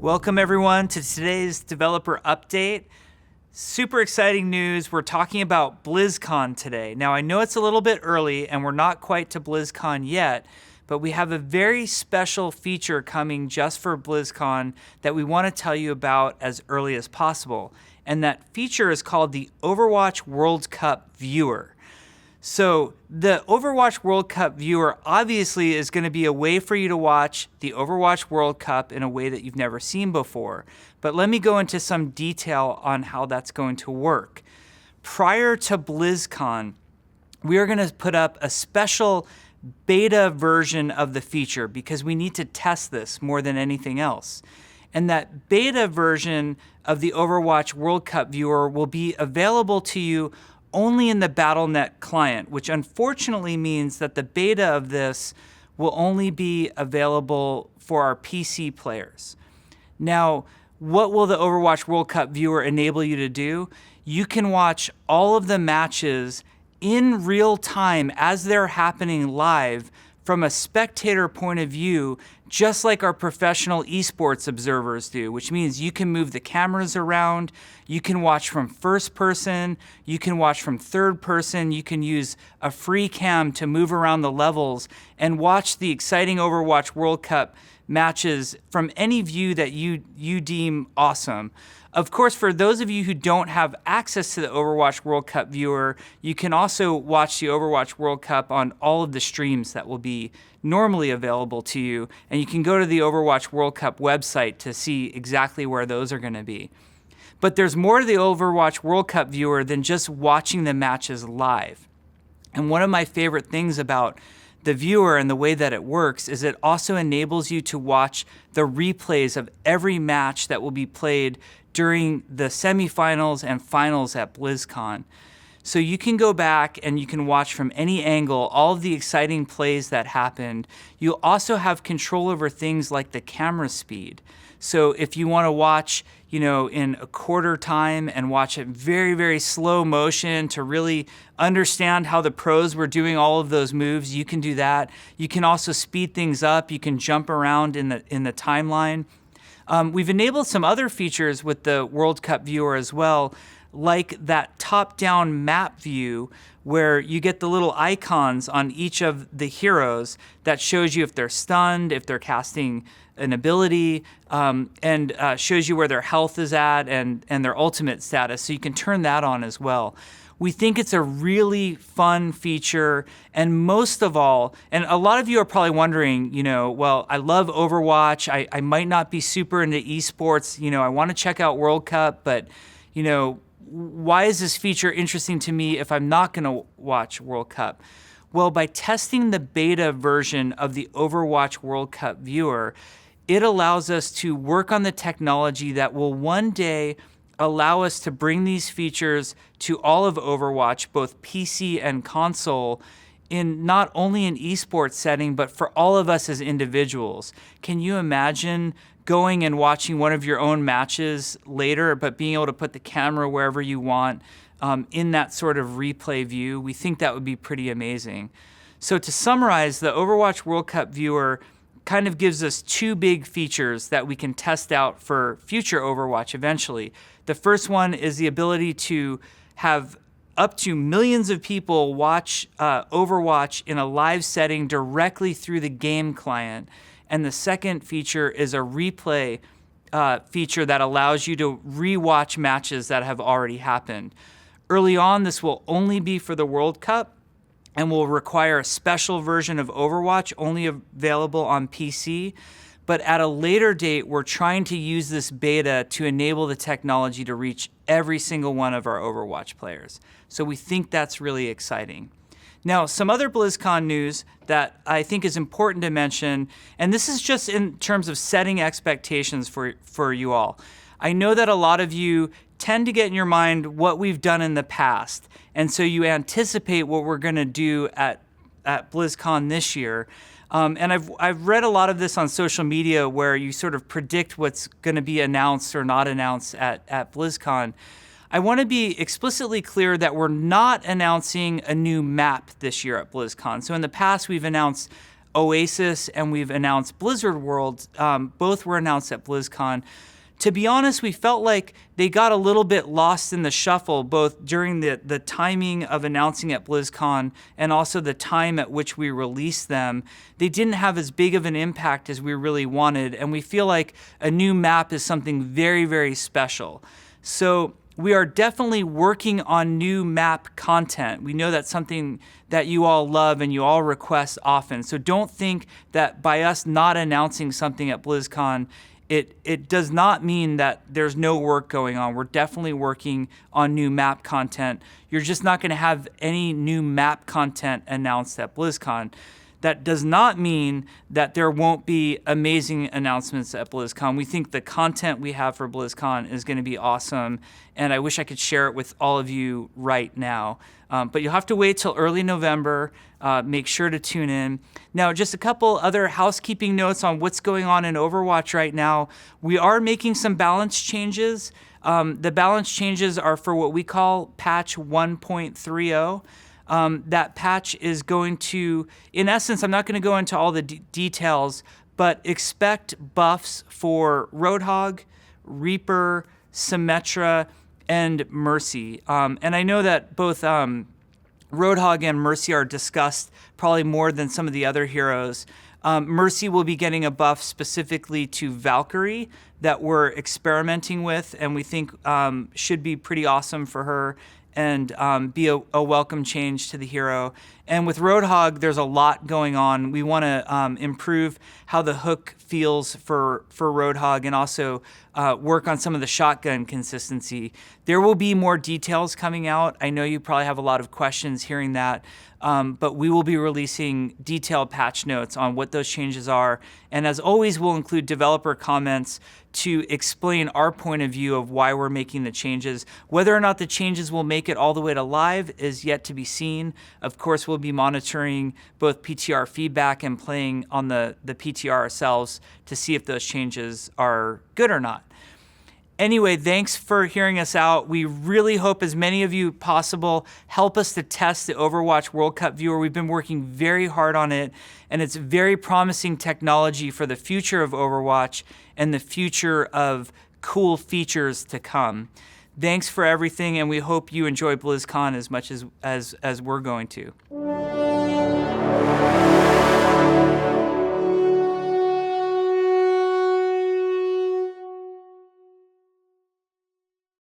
Welcome everyone to today's developer update. Super exciting news. We're talking about BlizzCon today. Now I know it's a little bit early and we're not quite to BlizzCon yet, but we have a very special feature coming just for BlizzCon that we want to tell you about as early as possible. And that feature is called the Overwatch World Cup Viewer. So the Overwatch World Cup Viewer obviously is going to be a way for you to watch the Overwatch World Cup in a way that you've never seen before. But let me go into some detail on how that's going to work. Prior to BlizzCon, we are going to put up a special beta version of the feature because we need to test this more than anything else. And that beta version of the Overwatch World Cup Viewer will be available to you only in the Battle.net client, which unfortunately means that the beta of this will only be available for our PC players. Now, what will the Overwatch World Cup Viewer enable you to do? You can watch all of the matches in real time as they're happening live from a spectator point of view, just like our professional esports observers do, which means you can move the cameras around, you can watch from first person, you can watch from third person, you can use a free cam to move around the levels and watch the exciting Overwatch World Cup matches from any view that you deem awesome. Of course, for those of you who don't have access to the Overwatch World Cup Viewer, you can also watch the Overwatch World Cup on all of the streams that will be normally available to you. And you can go to the Overwatch World Cup website to see exactly where those are going to be. But there's more to the Overwatch World Cup Viewer than just watching the matches live. And one of my favorite things about the viewer and the way that it works is it also enables you to watch the replays of every match that will be played during the semifinals and finals at BlizzCon. So you can go back and you can watch from any angle all of the exciting plays that happened. You'll also have control over things like the camera speed. So if you want to watch, in a quarter time and watch it very, very slow motion to really understand how the pros were doing all of those moves, you can do that. You can also speed things up. You can jump around in the timeline. We've enabled some other features with the World Cup Viewer as well, like that top-down map view where you get the little icons on each of the heroes that shows you if they're stunned, if they're casting an ability, and shows you where their health is at and their ultimate status. So you can turn that on as well. We think it's a really fun feature, and most of all, and a lot of you are probably wondering, well, I love Overwatch. I might not be super into esports. I want to check out World Cup, but, why is this feature interesting to me if I'm not going to watch World Cup? Well, by testing the beta version of the Overwatch World Cup Viewer, it allows us to work on the technology that will one day allow us to bring these features to all of Overwatch, both PC and console, in not only an esports setting, but for all of us as individuals. Can you imagine going and watching one of your own matches later, but being able to put the camera wherever you want in that sort of replay view? We think that would be pretty amazing. So to summarize, the Overwatch World Cup Viewer kind of gives us two big features that we can test out for future Overwatch eventually. The first one is the ability to have up to millions of people watch Overwatch in a live setting directly through the game client. And the second feature is a replay feature that allows you to rewatch matches that have already happened. Early on, this will only be for the World Cup and will require a special version of Overwatch only available on PC. But at a later date, we're trying to use this beta to enable the technology to reach every single one of our Overwatch players. So we think that's really exciting. Now, some other BlizzCon news that I think is important to mention, and this is just in terms of setting expectations for you all. I know that a lot of you tend to get in your mind what we've done in the past, and so you anticipate what we're going to do at BlizzCon this year. And I've read a lot of this on social media where you sort of predict what's going to be announced or not announced at BlizzCon. I want to be explicitly clear that we're not announcing a new map this year at BlizzCon. So in the past, we've announced Oasis and we've announced Blizzard World. Both were announced at BlizzCon. To be honest, we felt like they got a little bit lost in the shuffle, both during the timing of announcing at BlizzCon and also the time at which we released them. They didn't have as big of an impact as we really wanted, and we feel like a new map is something very, very special. So we are definitely working on new map content. We know that's something that you all love and you all request often. So don't think that by us not announcing something at BlizzCon, it does not mean that there's no work going on. We're definitely working on new map content. You're just not going to have any new map content announced at BlizzCon. That does not mean that there won't be amazing announcements at BlizzCon. We think the content we have for BlizzCon is going to be awesome, and I wish I could share it with all of you right now. But you'll have to wait till early November. Make sure to tune in. Now, just a couple other housekeeping notes on what's going on in Overwatch right now. We are making some balance changes. The balance changes are for what we call patch 1.30. That patch is going to, in essence, I'm not going to go into all the details, but expect buffs for Roadhog, Reaper, Symmetra, and Mercy. And I know that both Roadhog and Mercy are discussed probably more than some of the other heroes. Mercy will be getting a buff specifically to Valkyrie that we're experimenting with, and we think should be pretty awesome for her and be a welcome change to the hero. And with Roadhog, there's a lot going on. We want to improve how the hook feels for Roadhog and also work on some of the shotgun consistency. There will be more details coming out. I know you probably have a lot of questions hearing that, but we will be releasing detailed patch notes on what those changes are. And as always, we'll include developer comments to explain our point of view of why we're making the changes. Whether or not the changes will make it all the way to live is yet to be seen. Of course, we'll be monitoring both PTR feedback and playing on the PTR ourselves to see if those changes are good or not. Anyway, thanks for hearing us out. We really hope as many of you possible help us to test the Overwatch World Cup Viewer. We've been working very hard on it, and it's very promising technology for the future of Overwatch and the future of cool features to come. Thanks for everything, and we hope you enjoy BlizzCon as much as we're going to.